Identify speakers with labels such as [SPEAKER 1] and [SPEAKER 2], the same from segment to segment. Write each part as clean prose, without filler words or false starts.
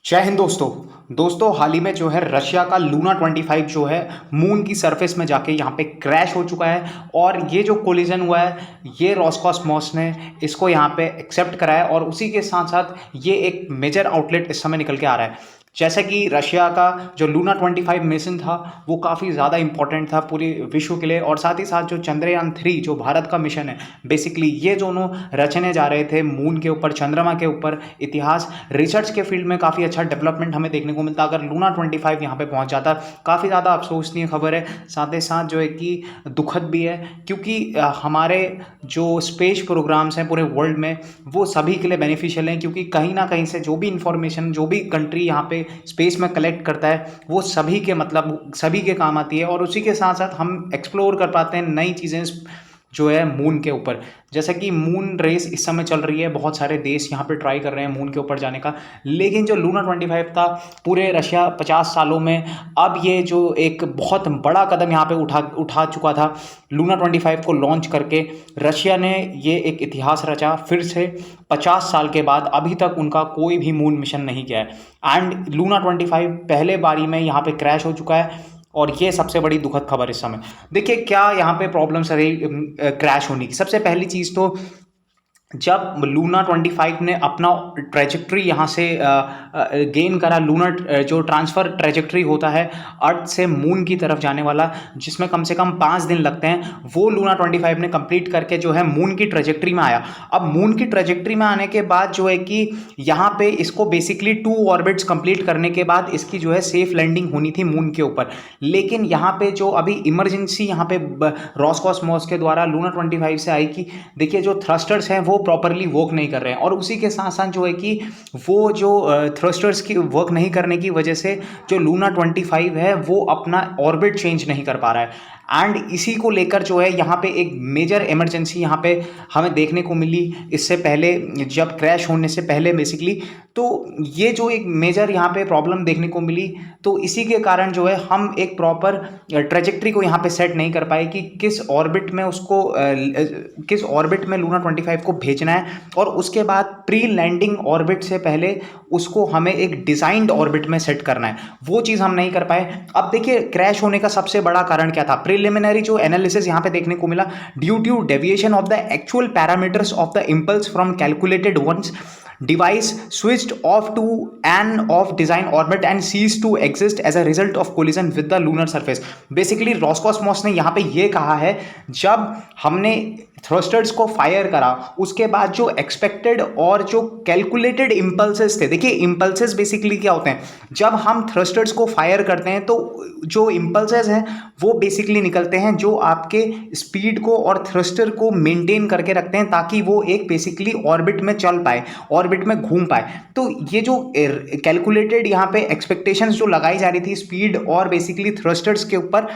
[SPEAKER 1] जय हिंद दोस्तों हाल ही में जो है रशिया का लूना 25 जो है मून की सरफेस में जाके यहाँ पे क्रैश हो चुका है। और ये जो कोलिजन हुआ है ये रॉसकॉस्मॉस ने इसको यहाँ पे एक्सेप्ट करा है और उसी के साथ साथ ये एक मेजर आउटलेट इस समय निकल के आ रहा है। जैसा कि रशिया का जो लूना 25 मिशन था वो काफ़ी ज़्यादा इंपॉर्टेंट था पूरे विश्व के लिए, और साथ ही साथ जो चंद्रयान 3 जो भारत का मिशन है, बेसिकली ये दोनों रचने जा रहे थे मून के ऊपर, चंद्रमा के ऊपर। इतिहास रिसर्च के फील्ड में काफ़ी अच्छा डेवलपमेंट हमें देखने को मिलता अगर लूना 25 यहाँ पे पहुँच जाता। काफ़ी ज़्यादा अफसोसनीय खबर है, साथ ही साथ जो है कि दुखद भी है, क्योंकि हमारे जो स्पेस प्रोग्राम्स हैं पूरे वर्ल्ड में वो सभी के लिए बेनिफिशियल हैं, क्योंकि कहीं ना कहीं से जो भी इंफॉर्मेशन जो भी कंट्री यहाँ पे स्पेस में कलेक्ट करता है वो सभी के मतलब सभी के काम आती है, और उसी के साथ साथ हम एक्सप्लोर कर पाते हैं नई चीज़ें जो है मून के ऊपर। जैसा कि मून रेस इस समय चल रही है, बहुत सारे देश यहाँ पे ट्राई कर रहे हैं मून के ऊपर जाने का, लेकिन जो लूना 25 था पूरे रशिया 50 सालों में अब ये जो एक बहुत बड़ा कदम यहाँ पे उठा चुका था लूना 25 को लॉन्च करके। रशिया ने ये एक इतिहास रचा फिर से 50 साल के बाद, अभी तक उनका कोई भी मून मिशन नहीं किया है एंड लूना 25 पहले बारी में यहाँ पे क्रैश हो चुका है। और ये सबसे बड़ी दुखद खबर इस समय। देखिए क्या यहाँ पे प्रॉब्लम्स रही क्रैश होने की। सबसे पहली चीज़ तो जब लूना 25 ने अपना ट्रेजेक्ट्री यहाँ से गेन करा, लूनर जो ट्रांसफ़र ट्रेजेक्ट्री होता है अर्थ से मून की तरफ जाने वाला, जिसमें कम से कम 5 दिन लगते हैं, वो लूना 25 ने कंप्लीट करके जो है मून की ट्रेजेक्ट्री में आया। अब मून की ट्रेजेक्ट्री में आने के बाद जो है कि यहाँ पे इसको बेसिकली 2 ऑर्बिट्स कंप्लीट करने के बाद इसकी जो है सेफ लैंडिंग होनी थी मून के ऊपर। लेकिन यहाँ पे जो अभी इमरजेंसी यहाँ पे रॉसकॉस्मॉस के द्वारा लूना 25 से आई कि देखिए जो थ्रस्टर्स हैं वो प्रॉपरली वर्क नहीं कर रहे हैं, और उसी के साथ साथ जो है कि वो जो थ्रस्टर्स की वर्क नहीं करने की वजह से जो लूना 25 है वो अपना ऑर्बिट चेंज नहीं कर पा रहा है। एंड इसी को लेकर जो है यहाँ पे एक मेजर इमरजेंसी यहाँ पे हमें देखने को मिली इससे पहले, जब क्रैश होने से पहले बेसिकली। तो ये जो एक मेजर यहाँ पे प्रॉब्लम देखने को मिली, तो इसी के कारण जो है हम एक प्रॉपर ट्रेजेक्ट्री को यहाँ पे सेट नहीं कर पाए कि किस ऑर्बिट में उसको किस ऑर्बिट में लूना 25 को भेजना है, और उसके बाद प्री लैंडिंग ऑर्बिट से पहले उसको हमें एक डिजाइंड ऑर्बिट में सेट करना है। वो चीज़ हम नहीं कर पाए। अब देखिए क्रैश होने का सबसे बड़ा कारण क्या था। प्रिलिमिनरी जो एनालिसिस यहाँ पे देखने को मिला, due to deviation of the actual parameters of the impulse from calculated ones, device switched off to an off design orbit and ceased to exist as a result of collision with the lunar surface। Basically Roscosmos ने यहाँ पे ये कहा है जब हमने thrusters को fire करा उसके बाद जो एक्सपेक्टेड और जो कैलकुलेटेड इम्पल्सेस थे, देखिए इम्पल्सेस बेसिकली क्या होते हैं, जब हम थ्रस्टर्स को फायर करते हैं तो जो इम्पल्सेस हैं वो बेसिकली निकलते हैं जो आपके स्पीड को और थ्रस्टर को मेंटेन करके रखते हैं ताकि वो एक बेसिकली ऑर्बिट में चल पाए, ऑर्बिट में घूम पाए। तो ये जो कैलकुलेटेड यहाँ पे एक्सपेक्टेशंस जो लगाई जा रही थी स्पीड और बेसिकली थ्रस्टर्स के ऊपर,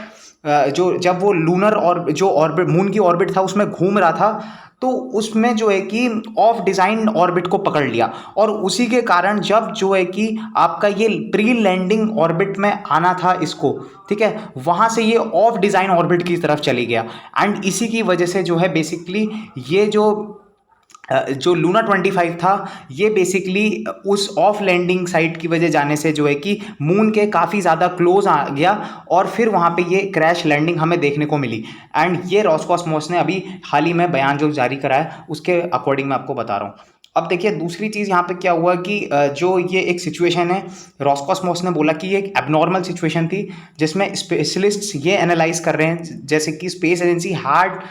[SPEAKER 1] जो जब वो लूनर और जो ऑर्बिट मून की ऑर्बिट था उसमें घूम रहा था, तो उसमें जो है कि ऑफ डिज़ाइन ऑर्बिट को पकड़ लिया, और उसी के कारण जब जो है कि आपका ये प्री लैंडिंग ऑर्बिट में आना था इसको, ठीक है, वहाँ से ये ऑफ डिज़ाइन ऑर्बिट की तरफ चली गया। एंड इसी की वजह से जो है बेसिकली ये जो लूना 25 था ये बेसिकली उस ऑफ लैंडिंग साइट की वजह जाने से जो है कि मून के काफ़ी ज़्यादा क्लोज आ गया, और फिर वहाँ पे ये क्रैश लैंडिंग हमें देखने को मिली। एंड ये रॉसकॉस्मॉस ने अभी हाल ही में बयान जो जारी करा है उसके अकॉर्डिंग मैं आपको बता रहा हूँ। अब देखिए दूसरी चीज़ यहाँ पे क्या हुआ कि जो ये एक सिचुएशन है, रॉसकॉस्मॉस ने बोला कि ये एक एबनॉर्मल सिचुएशन थी जिसमें स्पेशलिस्ट्स ये एनालाइज कर रहे हैं, जैसे कि space agency had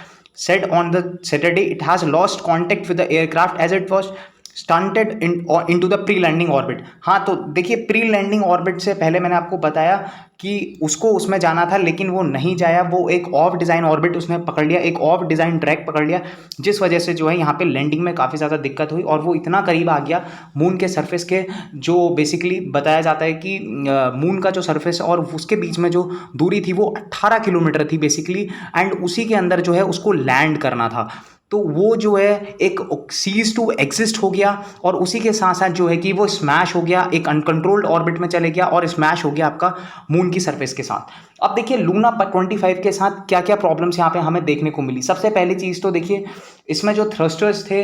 [SPEAKER 1] said on the Saturday it has lost contact with the aircraft as it was stunted into the pre-landing orbit। हाँ तो देखिए प्री लैंडिंग ऑर्बिट से पहले मैंने आपको बताया कि उसको उसमें जाना था लेकिन वो नहीं जाया, वो एक ऑफ डिज़ाइन ऑर्बिट उसने पकड़ लिया, एक ऑफ डिज़ाइन ट्रैक पकड़ लिया, जिस वजह से जो है यहाँ पे लैंडिंग में काफ़ी ज़्यादा दिक्कत हुई और वो इतना करीब आ गया मून के सरफेस के, जो बेसिकली बताया जाता है कि मून का जो सरफेस और उसके बीच में जो दूरी थी वो 18 किलोमीटर थी बेसिकली, एंड उसी के अंदर जो है उसको लैंड करना था। तो वो जो है एक सीज टू एग्जिस्ट हो गया, और उसी के साथ साथ जो है कि वो स्मैश हो गया, एक अनकंट्रोल्ड ऑर्बिट में चले गया और स्मैश हो गया आपका मून की सरफेस के साथ। अब देखिए लूना 25 के साथ क्या क्या प्रॉब्लम्स यहाँ पे हमें देखने को मिली। सबसे पहली चीज़ तो देखिए इसमें जो थ्रस्टर्स थे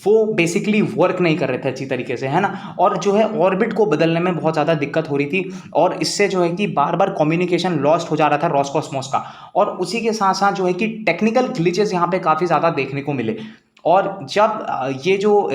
[SPEAKER 1] वो बेसिकली वर्क नहीं कर रहे थे अच्छी तरीके से, है ना, और जो है ऑर्बिट को बदलने में बहुत ज़्यादा दिक्कत हो रही थी, और इससे जो है कि बार बार कम्युनिकेशन लॉस्ट हो जा रहा था रोस्कोसमोस का। और उसी के साथ साथ जो है कि टेक्निकल ग्लिचेस यहाँ पे काफ़ी ज़्यादा देखने को मिले। और जब ये जो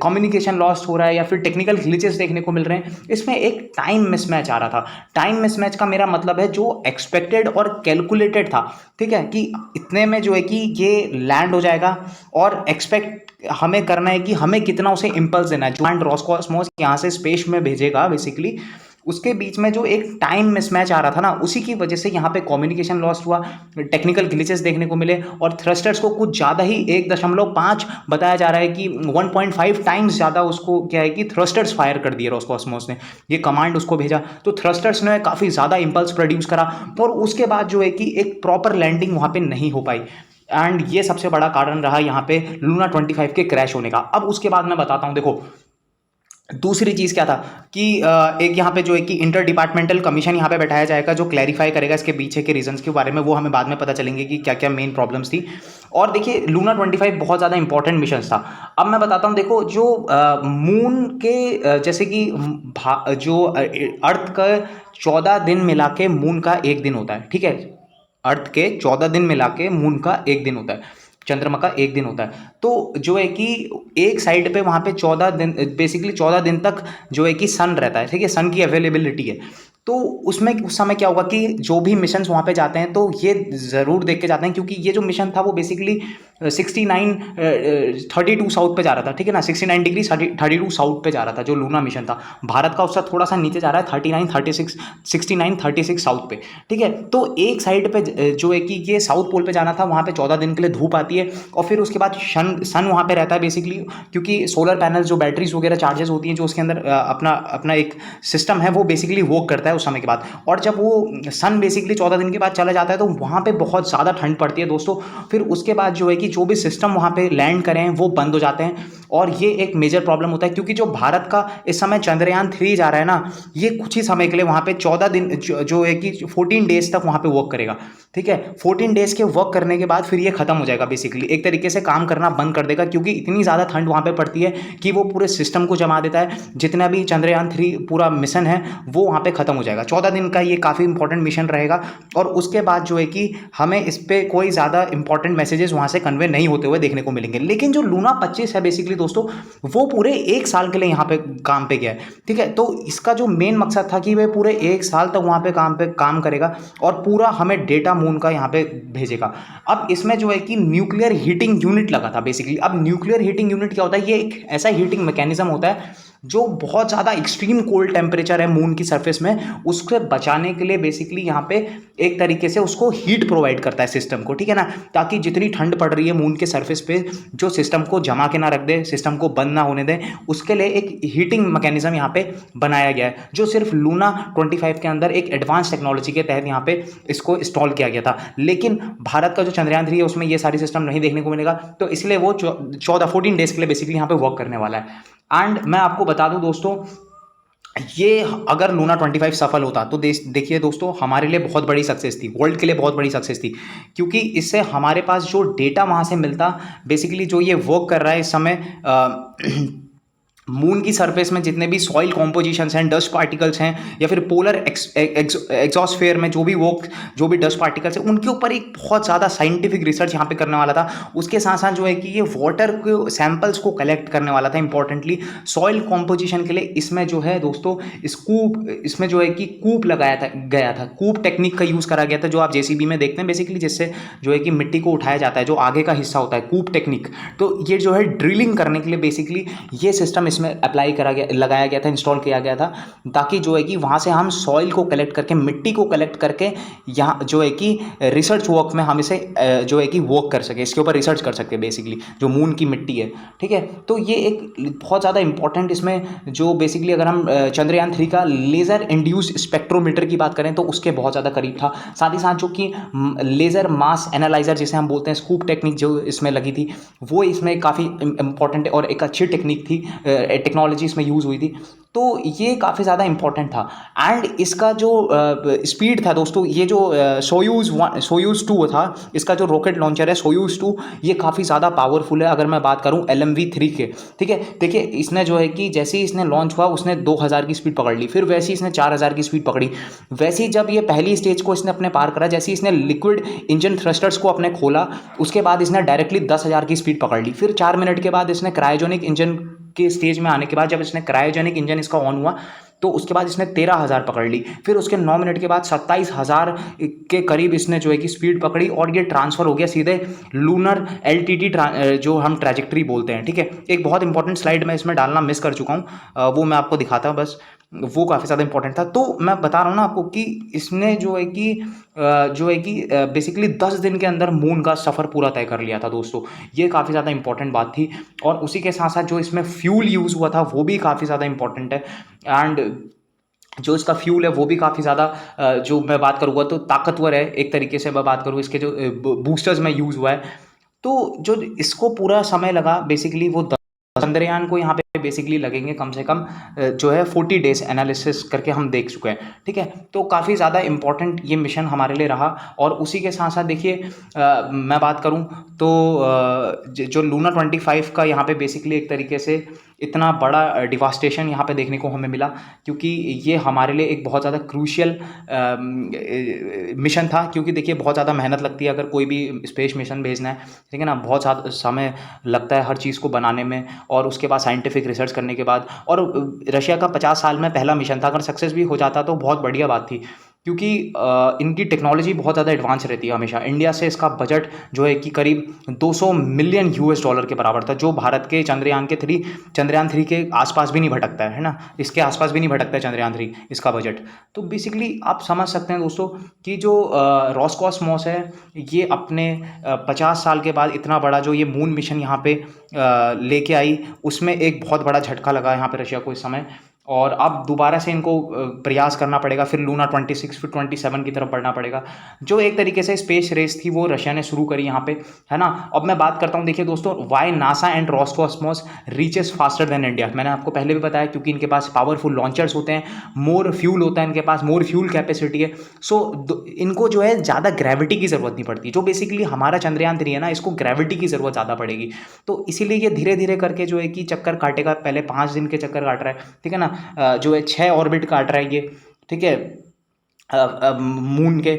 [SPEAKER 1] कम्युनिकेशन लॉस्ट हो रहा है या फिर टेक्निकल ग्लिचेस देखने को मिल रहे हैं, इसमें एक टाइम मिसमैच आ रहा था। टाइम मिसमैच का मेरा मतलब है जो एक्सपेक्टेड और कैलकुलेटेड था, ठीक है, कि इतने में जो है कि ये लैंड हो जाएगा, और एक्सपेक्ट हमें करना है कि हमें कितना उसे इम्पल्स देना है, जो लैंड रोस्कोसमोस यहाँ से स्पेस में भेजेगा बेसिकली, उसके बीच में जो एक टाइम मिसमैच आ रहा था ना, उसी की वजह से यहाँ पे कम्युनिकेशन लॉस्ट हुआ, टेक्निकल ग्लिचेस देखने को मिले, और थ्रस्टर्स को कुछ ज़्यादा ही 1.5 बताया जा रहा है कि 1.5 टाइम्स ज़्यादा उसको क्या है कि थ्रस्टर्स फायर कर दिए रोस्कोसमोस ने, ये कमांड उसको भेजा, तो थ्रस्टर्स ने काफ़ी ज़्यादा इम्पल्स प्रोड्यूस करा, और उसके बाद जो है कि एक प्रॉपर लैंडिंग वहाँ पे नहीं हो पाई। एंड ये सबसे बड़ा कारण रहा यहाँ पे लूना 25 के क्रैश होने का। अब उसके बाद मैं बताता हूँ, देखो दूसरी चीज़ क्या था कि एक यहाँ पे जो है कि इंटर डिपार्टमेंटल कमीशन यहाँ पे बैठाया जाएगा जो क्लैरिफाई करेगा इसके पीछे के रीजंस के बारे में, वो हमें बाद में पता चलेंगे कि क्या क्या मेन प्रॉब्लम्स थी। और देखिए लूना 25 बहुत ज़्यादा इंपॉर्टेंट मिशन था। अब मैं बताता हूँ, देखो जो मून के जैसे कि जो अर्थ का 14 दिन मिला के मून का एक दिन होता है, ठीक है, अर्थ के 14 दिन मिला के मून का एक दिन होता है, चंद्रमा का एक दिन होता है। तो जो है कि एक साइड पे वहाँ पे 14 दिन, बेसिकली 14 दिन तक जो है कि सन रहता है, ठीक है, सन की अवेलेबिलिटी है। तो उसमें उस समय क्या होगा कि जो भी मिशन वहाँ पे जाते हैं तो ये ज़रूर देख के जाते हैं, क्योंकि ये जो मिशन था वो बेसिकली 32 साउथ पे जा रहा था, ठीक है ना, 69 डिग्री 32 साउथ पे जा रहा था जो लूना मिशन था। भारत का उससे थोड़ा सा नीचे जा रहा है 69 36 साउथ पे, ठीक है। तो एक साइड पे जो है कि ये साउथ पोल पे जाना था, वहाँ पे 14 दिन के लिए धूप आती है, और फिर उसके बाद सन वहाँ पे रहता है बेसिकली, क्योंकि सोलर पैनल जो बैटरीज वगैरह चार्जेस होती हैं जो उसके अंदर अपना अपना एक सिस्टम है वो बेसिकली वर्क करता है उस समय के बाद। और जब वो सन बेसिकली 14 दिन के बाद चला जाता है तो वहाँ पे बहुत ज़्यादा ठंड पड़ती है दोस्तों। फिर उसके बाद जो है कि जो भी सिस्टम वहाँ पे लैंड करें हैं वो बंद हो जाते हैं, और ये एक मेजर प्रॉब्लम होता है, क्योंकि जो भारत का इस समय चंद्रयान 3 जा रहा है ना, ये कुछ ही समय के लिए वहाँ पे 14 दिन जो है कि 14 डेज तक वहाँ पे वर्क करेगा, ठीक है। 14 डेज के वर्क करने के बाद फिर ये खत्म हो जाएगा, बेसिकली एक तरीके से काम करना बंद कर देगा, क्योंकि इतनी ज़्यादा ठंड वहाँ पे पड़ती है कि वो पूरे सिस्टम को जमा देता है। जितना भी चंद्रयान 3 पूरा मिशन है वो वहाँ पे खत्म हो जाएगा। 14 दिन का ये काफ़ी इंपॉर्टेंट मिशन रहेगा, और उसके बाद जो है कि हमें इस पर कोई ज़्यादा इंपॉर्टेंट मैसेजेस वहाँ से कन्वे नहीं होते हुए देखने को मिलेंगे। लेकिन जो लूना 25 है बेसिकली दोस्तों, वो पूरे एक साल के लिए यहाँ पे काम पे गया है, ठीक है। तो इसका जो मेन मकसद था कि वह पूरे एक साल तक वहाँ पे काम करेगा, और पूरा हमें डेटा मून का यहाँ पे भेजेगा। अब इसमें जो है कि न्यूक्लियर हीटिंग यूनिट लगा था बेसिकली। अब न्यूक्लियर हीटिंग यूनिट क्या होता है, ये एक ऐसा हीटिंग मैकेनिज्म होता है जो बहुत ज़्यादा एक्सट्रीम कोल्ड टेम्परेचर है मून की सरफेस में, उसके बचाने के लिए बेसिकली यहाँ पे एक तरीके से उसको हीट प्रोवाइड करता है सिस्टम को, ठीक है ना, ताकि जितनी ठंड पड़ रही है मून के सरफेस पे जो सिस्टम को जमा के ना रख दे, सिस्टम को बंद ना होने दे, उसके लिए एक हीटिंग मैकेनिज्म यहाँ पे बनाया गया है, जो सिर्फ लूना 25 के अंदर एक एडवांस टेक्नोलॉजी के तहत यहाँ पे इसको इंस्टॉल किया गया था। लेकिन भारत का जो चंद्रयान 3 है उसमें ये सारी सिस्टम नहीं देखने को मिलेगा, तो इसलिए वो 14 डेज के लिए बेसिकली यहाँ पे वर्क करने वाला है। एंड मैं आपको बता दूं दोस्तों, ये अगर लूना 25 सफल होता तो देखिए दोस्तों, हमारे लिए बहुत बड़ी सक्सेस थी, वर्ल्ड के लिए बहुत बड़ी सक्सेस थी, क्योंकि इससे हमारे पास जो डेटा वहाँ से मिलता, बेसिकली जो ये वर्क कर रहा है इस समय मून की सरफेस में जितने भी सॉइल कॉम्पोजिशंस हैं, डस्ट पार्टिकल्स हैं, या फिर पोलर एग्जॉस्फेयर में जो भी डस्ट पार्टिकल्स हैं, उनके ऊपर एक बहुत ज़्यादा साइंटिफिक रिसर्च यहाँ पे करने वाला था। उसके साथ साथ जो है कि ये वाटर के सैंपल्स को कलेक्ट करने वाला था इंपॉर्टेंटली सॉइल कॉम्पोजिशन के लिए। इसमें जो है दोस्तों इसमें जो है कि कूप लगाया गया था, कूप टेक्निक का यूज़ करा गया था, जो आप जेसीबी में देखते हैं बेसिकली, जिससे जो है कि मिट्टी को उठाया जाता है, जो आगे का हिस्सा होता है, कूप टेक्निक। तो ये जो है ड्रिलिंग करने के लिए बेसिकली ये सिस्टम इसमें अप्लाई करा गया, लगाया गया था, इंस्टॉल किया गया था, ताकि जो है कि वहाँ से हम सॉइल को कलेक्ट करके, मिट्टी को कलेक्ट करके यहाँ जो है कि रिसर्च वर्क में हम इसे जो है कि वर्क कर सके, इसके ऊपर रिसर्च कर सकते हैं बेसिकली, जो मून की मिट्टी है। ठीक है, तो ये एक बहुत ज़्यादा इंपॉर्टेंट इसमें जो बेसिकली अगर हम चंद्रयान 3 का लेज़र इंड्यूस स्पेक्ट्रोमीटर की बात करें तो उसके बहुत ज़्यादा करीब था। साथ ही साथ जो कि लेज़र मास एनालाइजर जिसे हम बोलते हैं, स्कूप टेक्निक जो इसमें लगी थी, वो इसमें काफ़ी इंपॉर्टेंट और एक अच्छी टेक्निक थी, टेक्नोलॉजी इसमें यूज़ हुई थी। तो ये काफ़ी ज़्यादा इंपॉर्टेंट था। एंड इसका जो स्पीड था दोस्तों, ये जो सोयूज़ 2 था, इसका जो रॉकेट लॉन्चर है सोयूज़ 2, ये काफ़ी ज़्यादा पावरफुल है। अगर मैं बात करूं LMV-3 के, ठीक है, देखिए इसने जो है कि जैसे ही इसने लॉन्च हुआ उसने 2000 की स्पीड पकड़ ली, फिर वैसे ही इसने 4000 की स्पीड पकड़ी। वैसे ही जब ये पहली स्टेज को इसने अपने पार करा, जैसे ही इसने लिक्विड इंजन थ्रस्टर्स को अपने खोला, उसके बाद इसने डायरेक्टली 10,000 की स्पीड पकड़ ली। फिर 4 मिनट के बाद इसने क्रायोजेनिक इंजन के स्टेज में आने के बाद, जब इसने क्रायोजेनिक इंजन इसका ऑन हुआ, तो उसके बाद इसने 13,000 पकड़ ली। फिर उसके 9 मिनट के बाद 27,000 के करीब इसने जो है कि स्पीड पकड़ी, और ये ट्रांसफ़र हो गया सीधे लूनर LTT जो हम ट्रैजेक्टरी बोलते हैं। ठीक है, एक बहुत इंपॉर्टेंट स्लाइड मैं इसमें डालना मिस कर चुका हूँ, वो मैं आपको दिखाता हूँ बस, वो काफ़ी ज़्यादा इंपॉर्टेंट था। तो मैं बता रहा हूँ ना आपको कि इसने जो है कि बेसिकली 10 दिन के अंदर मून का सफ़र पूरा तय कर लिया था दोस्तों। ये काफ़ी ज़्यादा इंपॉर्टेंट बात थी। और उसी के साथ साथ जो इसमें फ्यूल यूज़ हुआ था वो भी काफ़ी ज़्यादा इंपॉर्टेंट है। एंड जो इसका फ्यूल है वो भी काफ़ी ज़्यादा जो मैं बात करूँगा तो ताकतवर है। एक तरीके से मैं बात करूँ, इसके जो बूस्टर्स में यूज़ हुआ है, तो जो इसको पूरा समय लगा बेसिकली वो चंद्रयान को यहाँ पे बेसिकली लगेंगे कम से कम जो है 40 डेज एनालिसिस करके हम देख चुके हैं। ठीक है, तो काफ़ी ज़्यादा इंपॉर्टेंट ये मिशन हमारे लिए रहा। और उसी के साथ साथ देखिए मैं बात करूँ तो जो लूना 25 का यहाँ पे बेसिकली एक तरीके से इतना बड़ा डिवास्टेशन यहाँ पे देखने को हमें मिला, क्योंकि ये हमारे लिए एक बहुत ज़्यादा क्रूशियल मिशन था। क्योंकि देखिए बहुत ज़्यादा मेहनत लगती है अगर कोई भी स्पेस मिशन भेजना है, ठीक है ना, बहुत ज़्यादा समय लगता है हर चीज़ को बनाने में, और उसके बाद साइंटिफिक रिसर्च करने के बाद। और रशिया का 50 साल में पहला मिशन था, अगर सक्सेस भी हो जाता तो बहुत बढ़िया बात थी, क्योंकि इनकी टेक्नोलॉजी बहुत ज़्यादा एडवांस रहती है हमेशा। इंडिया से इसका बजट जो है कि करीब 200 मिलियन US डॉलर के बराबर था, जो भारत के चंद्रयान 3 के आसपास भी नहीं भटकता है ना, इसके आसपास भी नहीं भटकता है चंद्रयान 3 इसका बजट। तो बेसिकली आप समझ सकते हैं दोस्तों कि जो रॉसकॉस्मॉस है, ये अपने 50 साल के बाद इतना बड़ा जो ये मून मिशन यहाँ पे लेके आई, उसमें एक बहुत बड़ा झटका लगा यहाँ पे रशिया को इस समय। और अब दोबारा से इनको प्रयास करना पड़ेगा, फिर लूना 26 फिर 27 की तरफ बढ़ना पड़ेगा। जो एक तरीके से स्पेस रेस थी वो रशिया ने शुरू करी यहाँ पे, है ना। अब मैं बात करता हूँ, देखिए दोस्तों, why NASA and Roscosmos reaches faster than India. मैंने आपको पहले भी बताया, क्योंकि इनके पास पावरफुल लॉन्चर्स होते हैं, मोर फ्यूल होता है इनके पास, मोर फ्यूल कैपेसिटी है। सो इनको जो है ज़्यादा ग्रेविटी की ज़रूरत नहीं पड़ती। जो बेसिकली हमारा चंद्रयान 3 है ना, इसको ग्रेविटी की ज़रूरत ज़्यादा पड़ेगी। तो इसीलिए ये धीरे धीरे करके जो है कि चक्कर काटेगा। पहले 5 दिन के चक्कर काट रहा है, ठीक है ना, जो है 6 ऑर्बिट काट रहा है ये, ठीक है, मून के।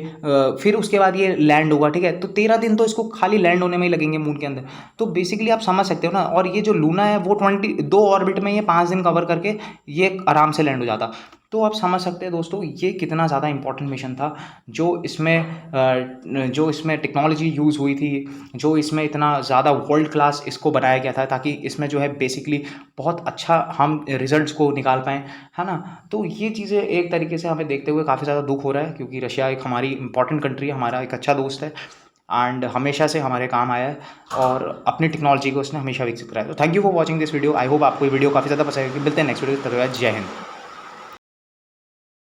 [SPEAKER 1] फिर उसके बाद ये लैंड होगा, ठीक है। तो 13 दिन तो इसको खाली लैंड होने में ही लगेंगे मून के अंदर। तो बेसिकली आप समझ सकते हो ना। और ये जो लूना है वो 22 ऑर्बिट में ये 5 दिन कवर करके ये आराम से लैंड हो जाता। तो आप समझ सकते हैं दोस्तों ये कितना ज़्यादा इंपॉर्टेंट मिशन था। जो इसमें टेक्नोलॉजी यूज़ हुई थी, जो इसमें इतना ज़्यादा वर्ल्ड क्लास इसको बनाया गया था, ताकि इसमें जो है बेसिकली बहुत अच्छा हम रिजल्ट्स को निकाल पाएँ, है ना। तो ये चीज़ें एक तरीके से हमें देखते हुए काफ़ी ज़्यादा दुख हो रहा है, क्योंकि रशिया एक हमारी इंपॉर्टेंट कंट्री है, हमारा एक अच्छा दोस्त है, एंड हमेशा से हमारे काम आया है, और अपनी टेक्नोलॉजी को उसने हमेशा विकसित कराया। तो thank you for watching this video. I hope आपको ये वीडियो काफ़ी ज़्यादा पसंद आएगी। मिलते हैं नेक्स्ट वीडियो, तब तक जय हिंद।